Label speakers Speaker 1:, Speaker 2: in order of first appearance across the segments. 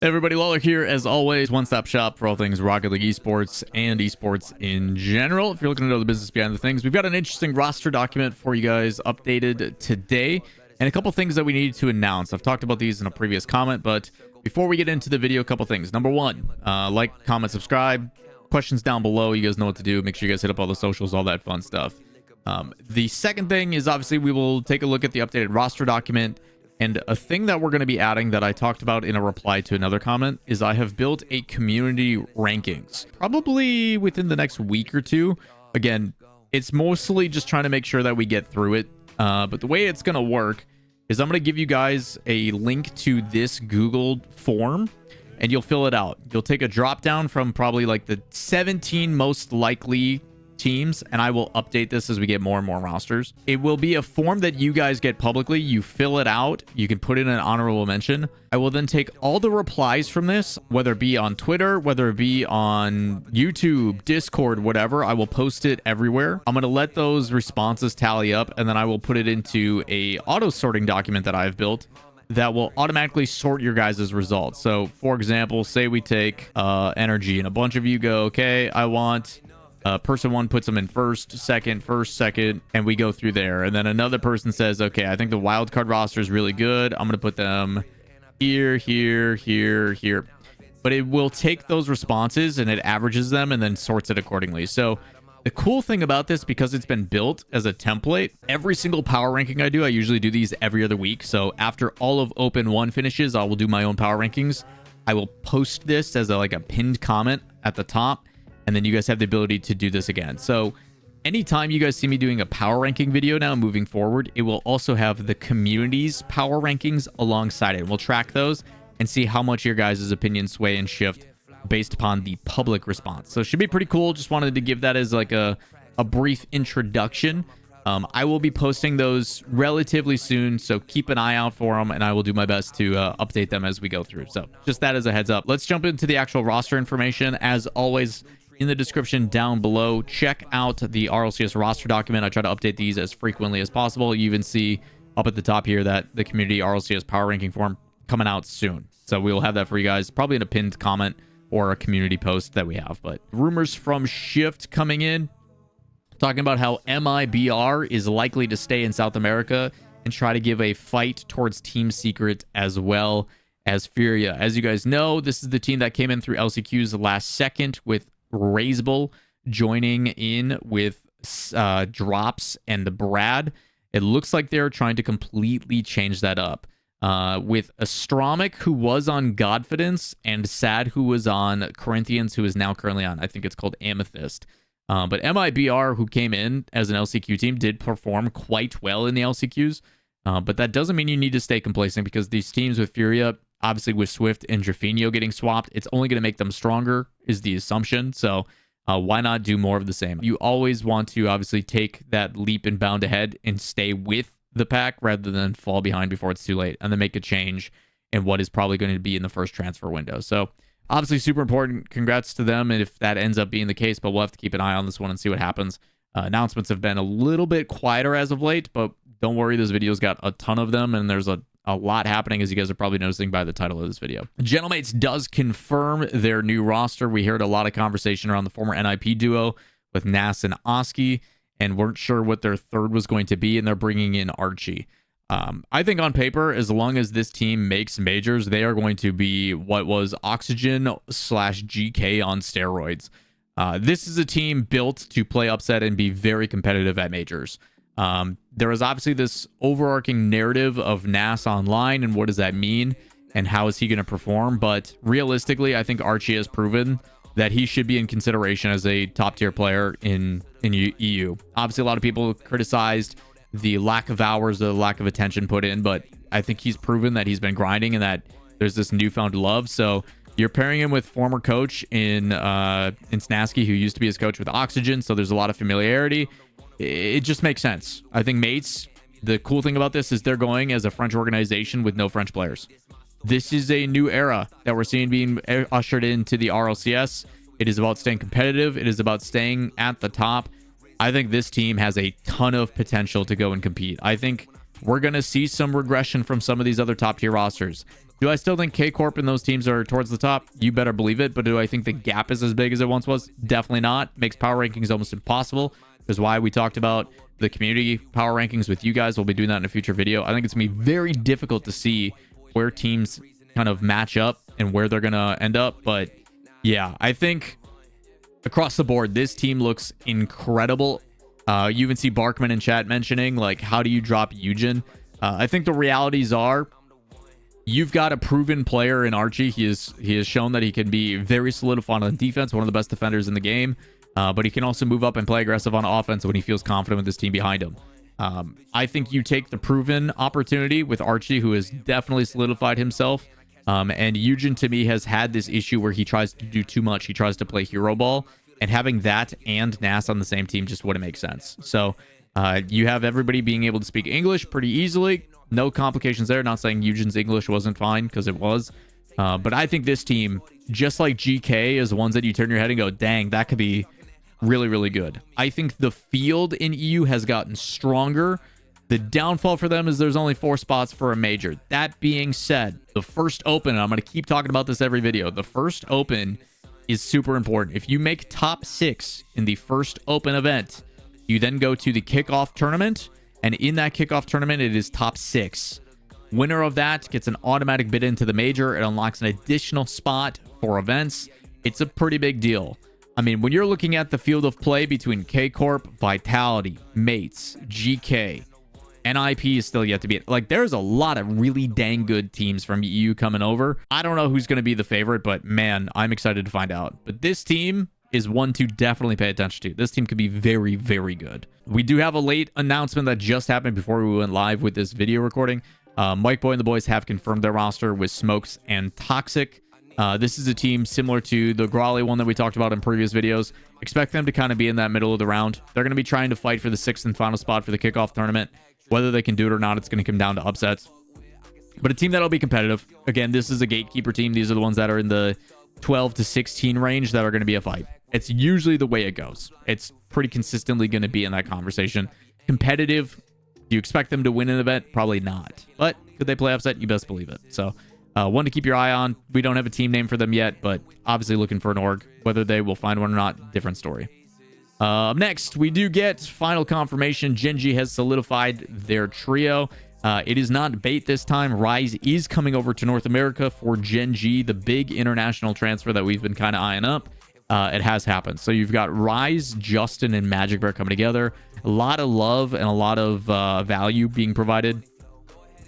Speaker 1: Hey everybody, Lawler here. As always, one-stop shop for all things Rocket League esports and esports in general. If you're looking to know the business behind the things, we've got an interesting roster document for you guys updated today, and a couple things that we need to announce. I've talked about these in a previous comment, but before we get into the video, a couple things. Number one, like, comment, subscribe. Questions down below. You guys know what to do. Make sure you guys hit up all the socials, all that fun stuff. The second thing is obviously we will take a look at the updated roster document. And a thing that we're going to be adding that I talked about in a reply to another comment is I have built a community rankings, probably within the next week or two. Again, it's mostly just trying to make sure that we get through it. But the way it's going to work is I'm going to give you guys a link to this Google form and you'll fill it out. You'll take a drop down from probably like the 17 most likely teams, and I will update this as we get more and more rosters. It will be a form that you guys get publicly. You fill it out, you can put in an honorable mention. I will then take all the replies from this, whether it be on Twitter, whether it be on YouTube, Discord, whatever. I will post it everywhere. I'm going to let those responses tally up, and then I will put it into a auto sorting document that I've built that will automatically sort your guys' results. So for example, say we take energy and a bunch of you go, okay, I want person one, puts them in first, second, and we go through there. And then another person says, okay, I think the wildcard roster is really good. I'm going to put them here, here, here, here. But it will take those responses and it averages them and then sorts it accordingly. So the cool thing about this, because it's been built as a template, every single power ranking I do, I usually do these every other week. So after all of Open 1 finishes, I will do my own power rankings. I will post this as like a pinned comment at the top. And then you guys have the ability to do this again. So anytime you guys see me doing a power ranking video now moving forward, it will also have the community's power rankings alongside it. We'll track those and see how much your guys' opinions sway and shift based upon the public response. So it should be pretty cool. Just wanted to give that as like a brief introduction. I will be posting those relatively soon, so keep an eye out for them, and I will do my best to update them as we go through. So just that as a heads up. Let's jump into the actual roster information. As always, in the description down below, check out the RLCS roster document. I try to update these as frequently as possible. You even see up at the top here that the community RLCS power ranking form coming out soon. So we will have that for you guys, probably in a pinned comment or a community post that we have. But rumors from Shift coming in, talking about how MIBR is likely to stay in South America and try to give a fight towards Team Secret as well as Ferra. As you guys know, this is the team that came in through LCQ's last second with Raisable joining in with Drops and the Brad. It looks like they're trying to completely change that up with Astromic, who was on Godfidence, and Sad, who was on Corinthians, who is now currently on, I think it's called Amethyst. But MIBR, who came in as an LCQ team, did perform quite well in the LCQs. But that doesn't mean you need to stay complacent, because these teams with Ferra, obviously with Swift and Drafinio getting swapped, it's only going to make them stronger is the assumption. So why not do more of the same? You always want to obviously take that leap and bound ahead and stay with the pack rather than fall behind before it's too late and then make a change in what is probably going to be in the first transfer window. So obviously super important. Congrats to them, and if that ends up being the case, but we'll have to keep an eye on this one and see what happens. Announcements have been a little bit quieter as of late, but don't worry, this video's got a ton of them, and there's a lot happening, as you guys are probably noticing by the title of this video. Gentlemates does confirm their new roster. We heard a lot of conversation around the former NIP duo with Nas and Oski, and weren't sure what their third was going to be, and they're bringing in Archie. I think on paper, as long as this team makes majors, they are going to be what was Oxygen/GK on steroids. This is a team built to play upset and be very competitive at majors. There is obviously this overarching narrative of Nas online and what does that mean and how is he going to perform, but realistically, I think Archie has proven that he should be in consideration as a top tier player in EU. Obviously, a lot of people criticized the lack of hours, the lack of attention put in, but I think he's proven that he's been grinding and that there's this newfound love. So you're pairing him with former coach in Snasky, who used to be his coach with Oxygen, so there's a lot of familiarity. It just makes sense. I think Mates, the cool thing about this is they're going as a French organization with no French players. This is a new era that we're seeing being ushered into the RLCS. It is about staying competitive. It is about staying at the top. I think this team has a ton of potential to go and compete. I think we're going to see some regression from some of these other top tier rosters. Do I still think K Corp and those teams are towards the top? You better believe it. But do I think the gap is as big as it once was? Definitely not. Makes power rankings almost impossible. Is why we talked about the community power rankings with you guys. We'll be doing that in a future video. I think it's going to be very difficult to see where teams kind of match up and where they're going to end up. But yeah, I think across the board, this team looks incredible. You even see Barkman in chat mentioning, like, how do you drop Eugen? I think the realities are, you've got a proven player in Archie. He has shown that he can be very solidified on defense, one of the best defenders in the game. But he can also move up and play aggressive on offense when he feels confident with his team behind him. I think you take the proven opportunity with Archie, who has definitely solidified himself. And Eugen, to me, has had this issue where he tries to do too much. He tries to play hero ball. And having that and Nas on the same team just wouldn't make sense. So you have everybody being able to speak English pretty easily. No complications there. Not saying Eugen's English wasn't fine, because it was. But I think this team, just like GK, is ones that you turn your head and go, dang, that could be really, really good. I think the field in EU has gotten stronger. The downfall for them is there's only 4 spots for a major. That being said, the first open, and I'm going to keep talking about this every video, the first open is super important. If you make top 6 in the first open event, you then go to the kickoff tournament, and in that kickoff tournament, it is top 6. Winner of that gets an automatic bid into the major. It unlocks an additional spot for events. It's a pretty big deal. I mean, when you're looking at the field of play between K Corp, Vitality, Mates, GK, NIP is still yet to be... Like, there's a lot of really dang good teams from EU coming over. I don't know who's going to be the favorite, but man, I'm excited to find out. But this team is one to definitely pay attention to. This team could be very, very good. We do have a late announcement that just happened before we went live with this video recording. Mike Boy and the boys have confirmed their roster with Smokes and Toxic. This is a team similar to the Growly one that we talked about in previous videos. Expect them to kind of be in that middle of the round. They're going to be trying to fight for the 6th and final spot for the kickoff tournament. Whether they can do it or not, it's going to come down to upsets. But a team that'll be competitive. Again, this is a gatekeeper team. These are the ones that are in the 12 to 16 range that are going to be a fight. It's usually the way it goes. It's pretty consistently going to be in that conversation. Competitive. Do you expect them to win an event? Probably not. But could they play upset? You best believe it. So, one to keep your eye on. We don't have a team name for them yet, but obviously looking for an org. Whether they will find one or not, different story. Next, we do get final confirmation. Gen.G has solidified their trio. It is not bait this time. Rise is coming over to North America for Gen.G, the big international transfer that we've been kind of eyeing up. It has happened. So you've got Rise, Justin, and MIBR coming together. A lot of love and a lot of value being provided.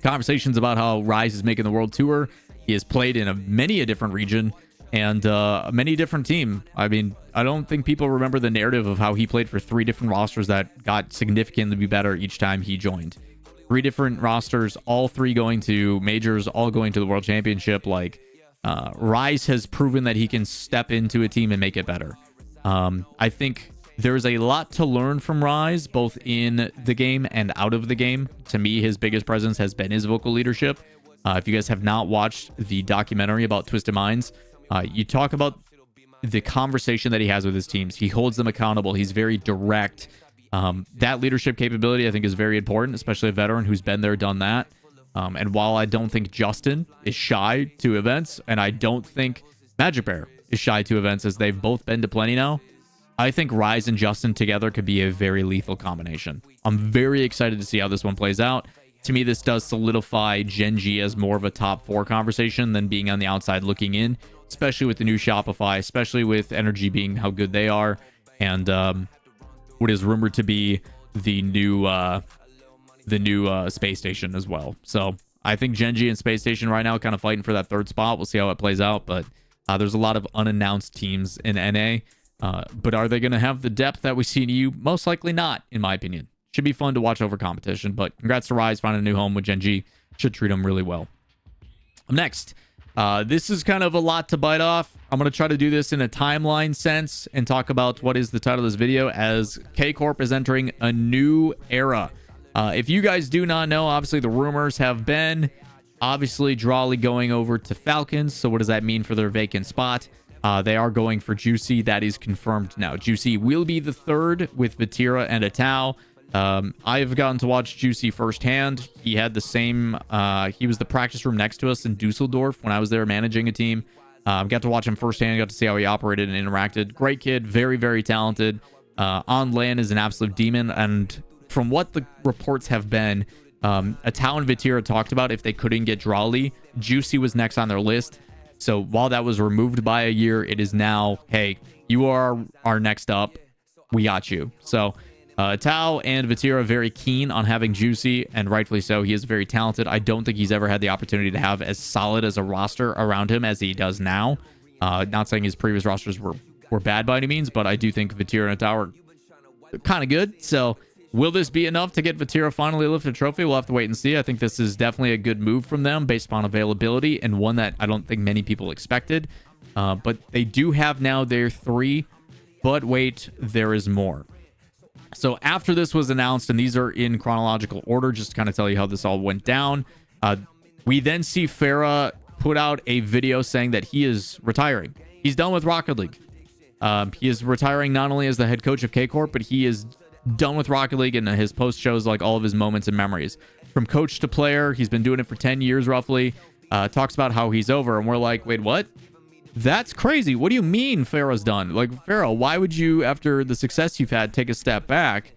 Speaker 1: Conversations about how Rise is making the world tour. He has played in many a different region and many different team. I mean, I don't think people remember the narrative of how he played for 3 different rosters that got significantly better each time he joined. 3 different rosters, all 3 going to majors, all going to the World Championship. Like, Rise has proven that he can step into a team and make it better. I think there's a lot to learn from Rise, both in the game and out of the game. To me, his biggest presence has been his vocal leadership. If you guys have not watched the documentary about Twisted Minds, you talk about the conversation that he has with his teams. He holds them accountable. He's very direct. That leadership capability, I think, is very important, especially a veteran who's been there, done that. And while I don't think Justin is shy to events, and I don't think MIBR is shy to events, as they've both been to plenty now, I think Rise and Justin together could be a very lethal combination. I'm very excited to see how this one plays out. To me, this does solidify Gen.G as more of a top 4 conversation than being on the outside looking in, especially with the new Shopify, especially with Energy being how good they are, and what is rumored to be the new Space Station as well. So I think Gen.G and Space Station right now kind of fighting for that 3rd spot. We'll see how it plays out, but there's a lot of unannounced teams in NA. But are they going to have the depth that we see in EU? Most likely not, in my opinion. Should be fun to watch over competition, but congrats to Rise finding a new home with Gen.G. Should treat them really well. Next, this is kind of a lot to bite off. I'm going to try to do this in a timeline sense and talk about what is the title of this video, as K Corp is entering a new era. If you guys do not know, obviously the rumors have been obviously Drawley going over to Falcons. So what does that mean for their vacant spot? They are going for Juicy. That is confirmed now. Juicy will be the 3rd with Vatira and Atau. I've gotten to watch Juicy firsthand. He had the same, he was the practice room next to us in Dusseldorf when I was there managing a team. Got to watch him firsthand, got to see how he operated and interacted. Great kid, very, very talented. On LAN is an absolute demon. And from what the reports have been, Atao and Vatira talked about if they couldn't get Drawley, Juicy was next on their list. So while that was removed by a year, it is now, hey, you are our next up. We got you. So Atao and Vatira very keen on having Juicy, and rightfully so. He is very talented. I don't think he's ever had the opportunity to have as solid as a roster around him as he does now. Not saying his previous rosters were bad by any means, but I do think Vatira and Atao are kind of good. So will this be enough to get Vatira finally lifted a trophy? We'll have to wait and see. I think this is definitely a good move from them based upon availability, and one that I don't think many people expected. But they do have now their 3, but wait, there is more. So after this was announced, and these are in chronological order, just to kind of tell you how this all went down, we then see Ferra put out a video saying that he is retiring. He's done with Rocket League. He is retiring not only as the head coach of K-Corp, but he is done with Rocket League, and his post shows like all of his moments and memories. From coach to player, he's been doing it for 10 years roughly. Talks about how he's over, and we're like, wait, what? That's crazy. What do you mean Ferra's done? Like, Ferra, why would you, after the success you've had, take a step back?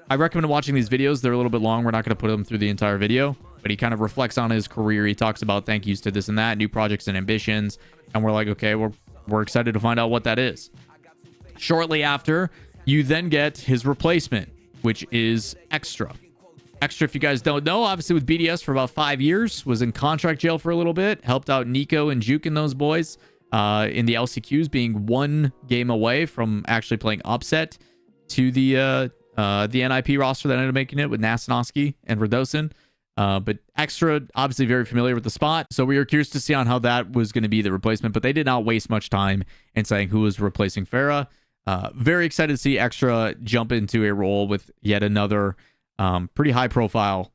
Speaker 1: I recommend watching these videos. They're a little bit long. We're not going to put them through the entire video, but he kind of reflects on his career. He talks about thank yous to this and that, new projects and ambitions. And we're like, okay, we're excited to find out what that is. Shortly after, you then get his replacement, which is Extra. Extra, if you guys don't know, obviously with BDS for about 5 years, was in contract jail for a little bit, helped out Nico and Juke and those boys in the LCQs, being 1 game away from actually playing upset to the NIP roster that ended up making it with Nasanoski and Radosin. But Extra, obviously very familiar with the spot, so we were curious to see on how that was going to be the replacement, but they did not waste much time in saying who was replacing Ferra. Very excited to see Extra jump into a role with yet another pretty high profile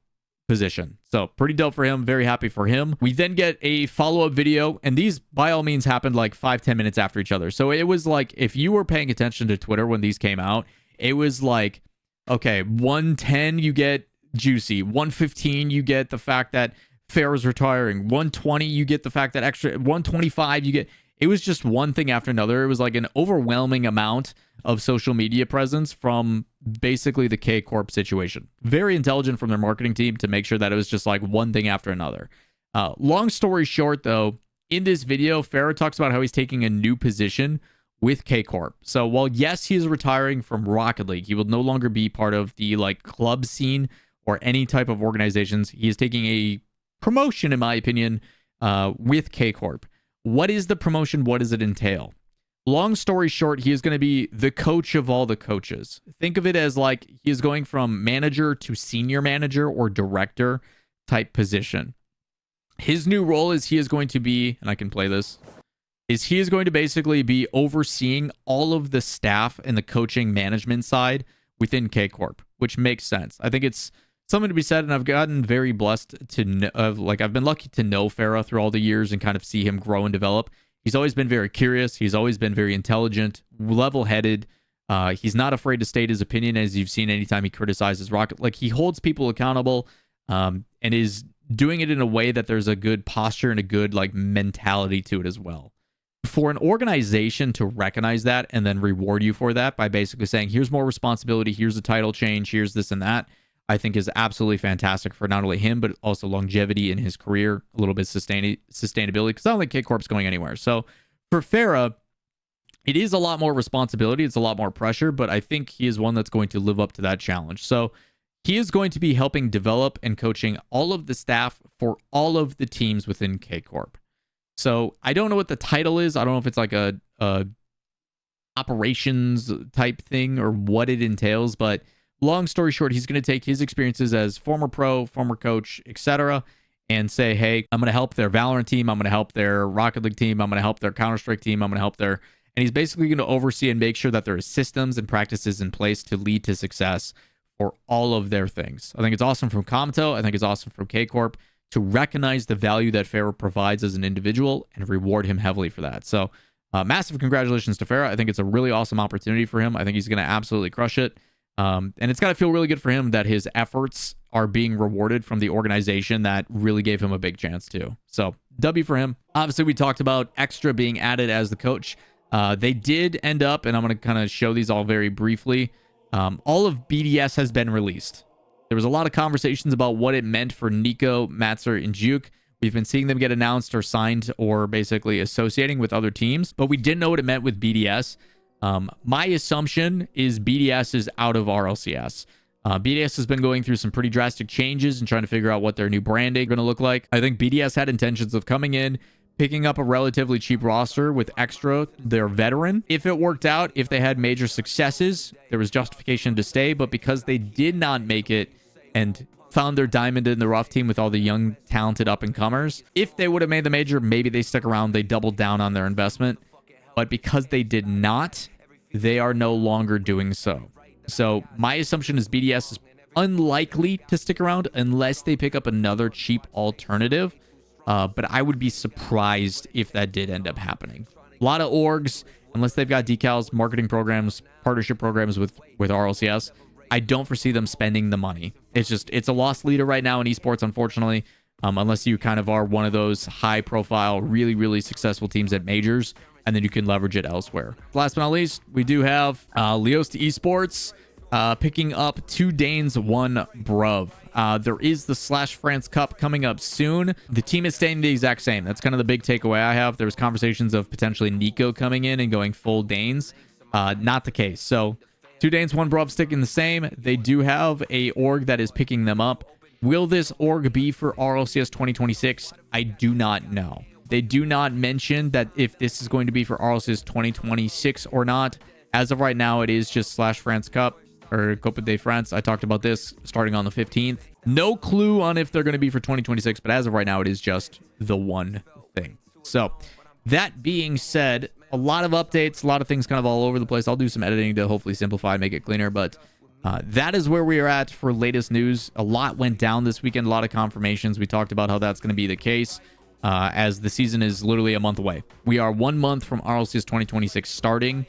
Speaker 1: position. So pretty dope for him. Very happy for him. We then get a follow-up video, and these by all means happened like 5-10 minutes after each other. So it was like, if you were paying attention to Twitter when these came out, it was like, okay, 110 you get Juicy, 115 you get the fact that Ferra's retiring, 120 you get the fact that Extra, 125 you get, it was just one thing after another. It was like an overwhelming amount of social media presence from basically the K-Corp situation. Very intelligent from their marketing team to make sure that it was just like one thing after another. Long story short, though, in this video, Ferra talks about how he's taking a new position with K-Corp. So while, yes, he is retiring from Rocket League, he will no longer be part of the like club scene or any type of organizations. He is taking a promotion, in my opinion, with K-Corp. What is the promotion? What does it entail? Long story short, he is going to be the coach of all the coaches. Think of it as like he is going from manager to senior manager or director type position. His new role is he is going to be, and I can play this, is he is going to basically be overseeing all of the staff and the coaching management side within K-Corp, which makes sense. I think it's something to be said, and I've gotten very blessed to know, I've been lucky to know Ferra through all the years and kind of see him grow and develop. He's always been very curious. He's always been very intelligent, level-headed. He's not afraid to state his opinion, as you've seen anytime he criticizes Rocket. Like, he holds people accountable and is doing it in a way that there's a good posture and a good like mentality to it as well. For an organization to recognize that and then reward you for that by basically saying, here's more responsibility, here's a title change, here's this and that, I think is absolutely fantastic for not only him, but also longevity in his career, a little bit sustainability, because I don't think K-Corp's going anywhere. So for Ferra, it is a lot more responsibility. It's a lot more pressure, but I think he is one that's going to live up to that challenge. So he is going to be helping develop and coaching all of the staff for all of the teams within K-Corp. So I don't know what the title is. I don't know if it's like a operations type thing or what it entails, but long story short, he's going to take his experiences as former pro, former coach, etc., and say, hey, I'm going to help their Valorant team. I'm going to help their Rocket League team. I'm going to help their Counter-Strike team. I'm going to help their... And he's basically going to oversee and make sure that there are systems and practices in place to lead to success for all of their things. I think it's awesome from Kamto. I think it's awesome from K-Corp to recognize the value that Ferra provides as an individual and reward him heavily for that. So massive congratulations to Ferra. I think it's a really awesome opportunity for him. I think he's going to absolutely crush it. And it's got to feel really good for him that his efforts are being rewarded from the organization that really gave him a big chance too. So W for him. Obviously, we talked about Extra being added as the coach. They did end up, and I'm going to kind of show these all very briefly. All of BDS has been released. There was a lot of conversations about what it meant for Nico, Matzer, and Juke. We've been seeing them get announced or signed or basically associating with other teams, but we didn't know what it meant with BDS. My assumption is BDS is out of RLCS. BDS has been going through some pretty drastic changes and trying to figure out what their new branding is going to look like. I think BDS had intentions of coming in, picking up a relatively cheap roster with Extra, their veteran. If it worked out, if they had major successes, there was justification to stay, but because they did not make it and found their diamond in the rough team with all the young, talented up-and-comers, if they would have made the major, maybe they stuck around, they doubled down on their investment. But because they did not, they are no longer doing so. So my assumption is BDS is unlikely to stick around unless they pick up another cheap alternative. But I would be surprised if that did end up happening. A lot of orgs, unless they've got decals, marketing programs, partnership programs with RLCS, I don't foresee them spending the money. It's a lost leader right now in esports, unfortunately, unless you kind of are one of those high-profile, really, really successful teams at majors, and then you can leverage it elsewhere. Last but not least, we do have Leosta Esports picking up 2 Danes, 1 Bruv. There is the /France Cup coming up soon. The team is staying the exact same. That's kind of the big takeaway I have. There was conversations of potentially Nico coming in and going full Danes. Not the case. So 2 Danes, 1 Bruv sticking the same. They do have a org that is picking them up. Will this org be for RLCS 2026? I do not know. They do not mention that if this is going to be for RLCS 2026 or not. As of right now, it is just /France Cup or Copa de France. I talked about this starting on the 15th. No clue on if they're going to be for 2026, but as of right now, it is just the one thing. So that being said, a lot of updates, a lot of things kind of all over the place. I'll do some editing to hopefully simplify, make it cleaner, but that is where we are at for latest news. A lot went down this weekend, a lot of confirmations. We talked about how that's going to be the case as the season is literally a month away. We are 1 month from RLCS 2026 starting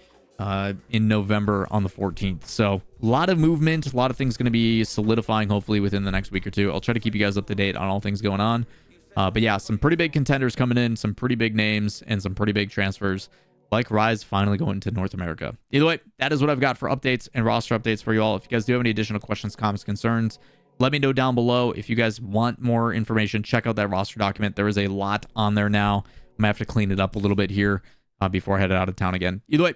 Speaker 1: in November on the 14th. So a lot of movement, a lot of things going to be solidifying hopefully within the next week or two. I'll try to keep you guys up to date on all things going on. But yeah, some pretty big contenders coming in, some pretty big names, and some pretty big transfers, like Rise finally going to North America. Either way, that is what I've got for updates and roster updates for you all. If you guys do have any additional questions, comments, concerns, let me know down below. If you guys want more information, check out that roster document. There is a lot on there now. I'm gonna have to clean it up a little bit here before I head out of town again. Either way,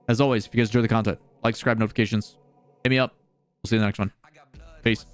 Speaker 1: as always, if you guys enjoy the content, like, subscribe, notifications, hit me up. We'll see you in the next one. Peace.